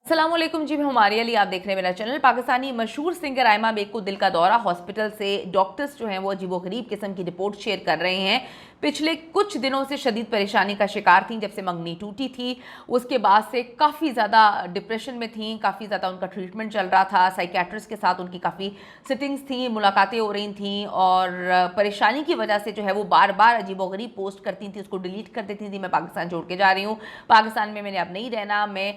अस्सलामुअलैकुम जी, मैं हमारे अली, आप देख रहे हैं मेरा चैनल। पाकिस्तानी मशहूर सिंगर आयमा बेग को दिल का दौरा, हॉस्पिटल से डॉक्टर्स जो हैं वो अजीबोगरीब किस्म की रिपोर्ट शेयर कर रहे हैं। पिछले कुछ दिनों से शदीद परेशानी का शिकार थी। जब से मंगनी टूटी थी उसके बाद से काफ़ी ज़्यादा डिप्रेशन में थी, काफ़ी ज़्यादा उनका ट्रीटमेंट चल रहा था। साइकेट्रिस्ट के साथ उनकी काफ़ी सिटिंग्स थी, मुलाकातें हो रही थी और परेशानी की वजह से जो है वो बार बार अजीबोगरीब पोस्ट करती थी, उसको डिलीट कर देती थी। मैं पाकिस्तान छोड़ के जा रही हूँ, पाकिस्तान में मैंने अब नहीं रहना, मैं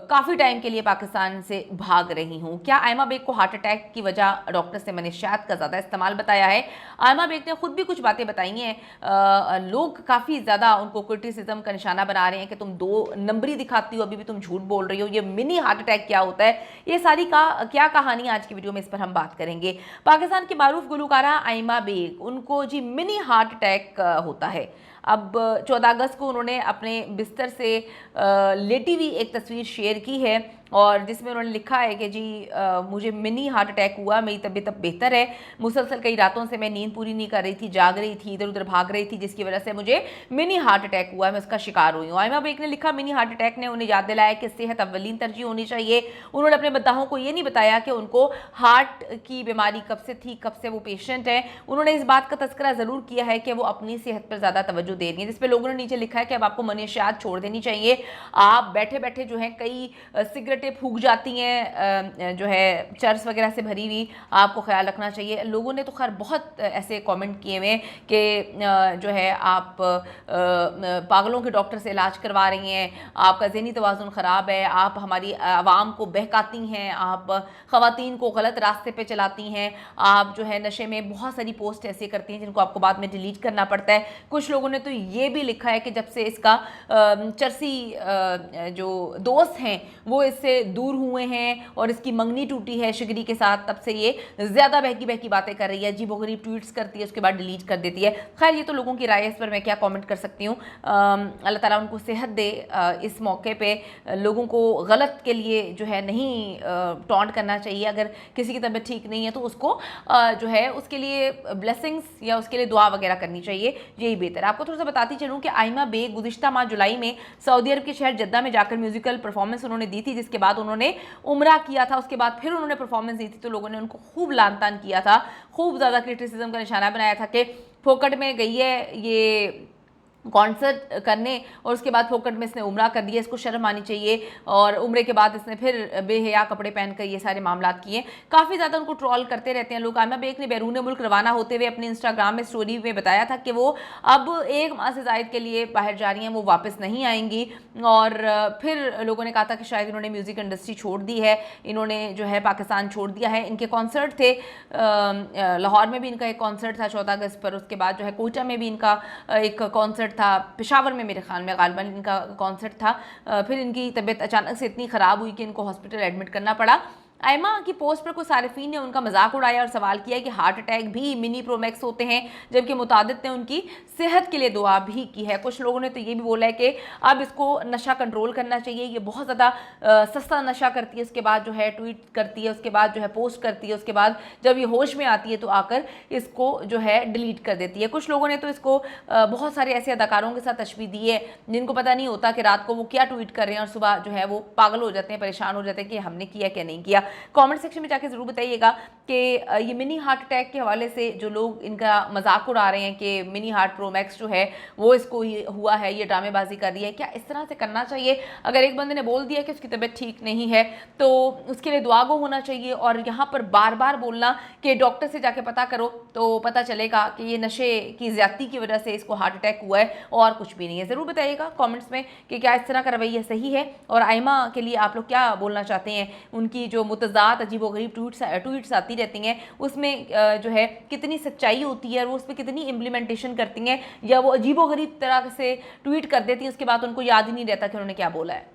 काफ़ी टाइम के लिए पाकिस्तान से भाग रही हूँ। क्या आयमा बेग को हार्ट अटैक की वजह डॉक्टर से मनशियात का ज़्यादा इस्तेमाल बताया है? आयमा बेग ने खुद भी कुछ बातें बताई हैं। लोग काफ़ी ज़्यादा उनको क्रिटिसिज्म का निशाना बना रहे हैं कि तुम दो नंबरी दिखाती हो, अभी भी तुम झूठ बोल रही हो, ये मिनी हार्ट अटैक क्या होता है, ये सारी का क्या कहानी आज की वीडियो में इस पर हम बात करेंगे। पाकिस्तान की मारूफ गुलकारा आयमा बेग, उनको जी मिनी हार्ट अटैक होता है। अब 14 अगस्त को उन्होंने अपने बिस्तर से लेटी हुई एक तस्वीर शेयर की है और जिसमें उन्होंने लिखा है कि जी मुझे मिनी हार्ट अटैक हुआ, मेरी तबीयत अब बेहतर है। मुसलसल कई रातों से मैं नींद पूरी नहीं कर रही थी, जाग रही थी, इधर उधर भाग रही थी, जिसकी वजह से मुझे मिनी हार्ट अटैक हुआ, मैं उसका शिकार हुई हूँ। आयमा बेग ने लिखा, मिनी हार्ट अटैक ने उन्हें याद दिलाया कि सेहत अव्वलीन तरजीह होनी चाहिए। उन्होंने अपने बद्दाहों को ये नहीं बताया कि उनको हार्ट की बीमारी कब से थी, कब से वो पेशेंट है। उन्होंने इस बात का तस्करा ज़रूर किया है कि वो अपनी सेहत पर ज़्यादा तवज्जो दे रही है, जिस पर लोगों ने नीचे लिखा है कि अब आपको मनशियात छोड़ देनी चाहिए। आप बैठे बैठे जो है कई सिगरेटें फूक जाती हैं, जो है चर्स वगैरह से भरी हुई, आपको ख्याल रखना चाहिए। लोगों ने तो खैर बहुत ऐसे कमेंट किए हुए कि जो है आप पागलों के डॉक्टर से इलाज करवा रही हैं, आपका ज़हनी तवाज़ुन ख़राब है, आप हमारी आवाम को बहकाती हैं, आप ख़वातीन को गलत रास्ते पे चलाती हैं, आप जो है नशे में बहुत सारी पोस्ट ऐसे करती हैं जिनको आपको बाद में डिलीट करना पड़ता है। कुछ लोगों ने तो ये भी लिखा है कि जब से इसका चरसी जो दोस्त हैं वो इससे दूर हुए हैं और इसकी मंगनी टूटी है शिगरी के साथ, तब से ये ज़्यादा बहकी बहकी बातें कर रही है, अजीबोगरीब ट्वीट्स करती है, उसके बाद डिलीट कर देती है। खैर ये तो लोगों की राय है, इस पर मैं क्या कमेंट कर सकती हूँ। अल्लाह ताला उनको सेहत दे। इस मौके पे लोगों को गलत के लिए जो है नहीं टॉन्ट करना चाहिए। अगर किसी की तबीयत ठीक नहीं है तो उसको जो है उसके लिए ब्लेसिंग्स या उसके लिए दुआ वगैरह करनी चाहिए, यही बेहतर है। आपको थोड़ा सा बताती चलूँ कि आयमा बेग गुज़िश्ता माह जुलाई में सऊदी अरब के शहर जद्दा में जाकर म्यूजिकल परफॉर्मेंस उन्होंने दी थी, जिसके बाद उन्होंने उम्रा किया था। उसके बाद फिर उन्होंने परफॉर्मेंस दी थी तो लोगों ने उनको खूब लान तान किया था, खूब ज़्यादा क्रिटिसिज्म का निशाना बनाया था कि फोकट में गई है ये कॉन्सर्ट करने और उसके बाद फोकट में इसने उम्रा कर दिया, इसको शर्म आनी चाहिए। और उम्रे के बाद इसने फिर बेहया कपड़े पहनकर ये सारे मामला किए। काफ़ी ज़्यादा उनको ट्रोल करते रहते हैं लोग। आयमा बेग ने बैरून मुल्क रवाना होते हुए अपने इंस्टाग्राम में स्टोरी में बताया था कि वो अब 1 माह से ज़ायद के लिए बाहर जा रही हैं, वो वापस नहीं आएंगी। और फिर लोगों ने कहा था कि शायद इन्होंने म्यूज़िक इंडस्ट्री छोड़ दी है, इन्होंने जो है पाकिस्तान छोड़ दिया है। इनके कॉन्सर्ट थे, लाहौर में भी इनका एक कॉन्सर्ट था 14 अगस्त पर, उसके बाद जो है कोयटा में भी इनका एक कॉन्सर्ट था, पेशावर में मेरे ख्याल में गालिबन इनका कॉन्सर्ट था। फिर इनकी तबीयत अचानक से इतनी ख़राब हुई कि इनको हॉस्पिटल एडमिट करना पड़ा। आयमा की पोस्ट पर कुछ सारिफीन ने उनका मजाक उड़ाया और सवाल किया कि हार्ट अटैक भी मिनी प्रोमैक्स होते हैं, जबकि मुतादिद ने उनकी सेहत के लिए दुआ भी की है। कुछ लोगों ने तो ये भी बोला है कि अब इसको नशा कंट्रोल करना चाहिए, ये बहुत ज़्यादा सस्ता नशा करती है, उसके बाद जो है ट्वीट करती है, उसके बाद जो है पोस्ट करती है, उसके बाद जब ये होश में आती है तो आकर इसको जो है डिलीट कर देती है। कुछ लोगों ने तो इसको बहुत सारे ऐसे अदाकारों के साथ तशबीह दी है जिनको पता नहीं होता कि रात को वो क्या ट्वीट कर रहे हैं और सुबह जो है वो पागल हो जाते हैं, परेशान हो जाते हैं कि हमने किया क्या नहीं किया। कमेंट सेक्शन में जाके ज़रूर बताइएगा कि ये मिनी हार्ट अटैक के हवाले से जो लोग इनका मजाक उड़ा रहे हैं कि मिनी हार्ट प्रो मैक्स जो है वो इसको हुआ है, ये ड्रामेबाजी कर रही है, क्या इस तरह से करना चाहिए? अगर एक बंदे ने बोल दिया कि उसकी तबीयत ठीक नहीं है तो उसके लिए दुआ गो होना चाहिए। और यहाँ पर बार बार बोलना कि डॉक्टर से जाके पता करो तो पता चलेगा कि ये नशे की ज़्यादती की वजह से इसको हार्ट अटैक हुआ है और कुछ भी नहीं है। ज़रूर बताइएगा कॉमेंट्स में कि क्या इस तरह का रवैया सही है और आयमा के लिए आप लोग क्या बोलना चाहते हैं। उनकी जो मुतज़ाद अजीबोगरीब ट्वीट्स आती रहती हैं उसमें जो है कितनी सच्चाई होती है और वो उस पर कितनी इम्प्लीमेंटेशन करती हैं, या वो अजीबोगरीब तरह से ट्वीट कर देती हैं उसके बाद उनको याद ही नहीं रहता कि उन्होंने क्या बोला है।